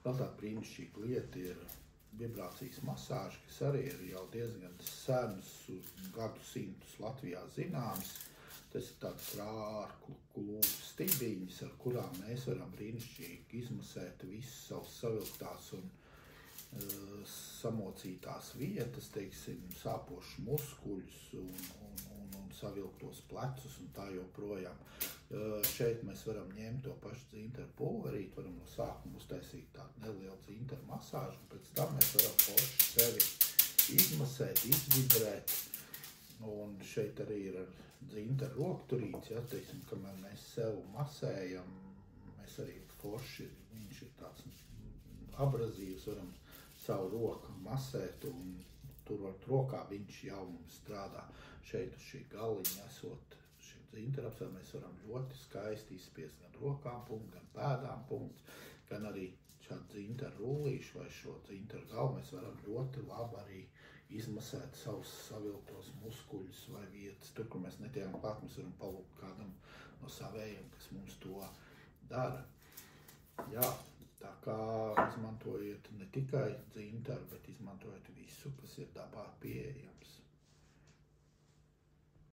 Vēl tāda brīnišķīga lieta ir vibrācijas masāža, kas arī ir jau diezgan senus gadsimtus Latvijā zināms. Tas ir tāds krārklu klūpu stibiņas, ar kurām mēs varam brīnišķīgi izmasēt visas savas savilktās un samocītās vietas, teiksim, sāpošus muskuļus un savilktos plecus un tā joprojām. Šeit mēs varam ņemt to pašu dzinteru pulverīt, varam no sākuma uztaisīt tādu nelielu dzinteru masāžu, un pēc tam mēs varam forši sevi izmasēt, izvibrēt. Un šeit arī ir ar dzinteru rokturīts, ja, teiksim, kamēr mēs sev masējam, mēs arī forši, viņš ir tāds abrazīvs, varam savu roku masēt, un tur ar rokā viņš jau mums strādā. Šeit uz šī galiņa esot šim dzinteru apsvēr, mēs varam ļoti skaisti izspiest gan rokām punktu, gan pēdām punktu, gan arī šādu dzinteru rullīšu vai šo dzinteru galu mēs varam ļoti labi arī izmasēt savus savilktos muskuļus vai vietas. Tur, kur mēs netiekam klāt, mēs varam palūgt kādam no savējiem, kas mums to dara. Jā, tā kā izmantojiet ne tikai dzinteru, bet izmantojiet visu, kas ir dabā pieejams.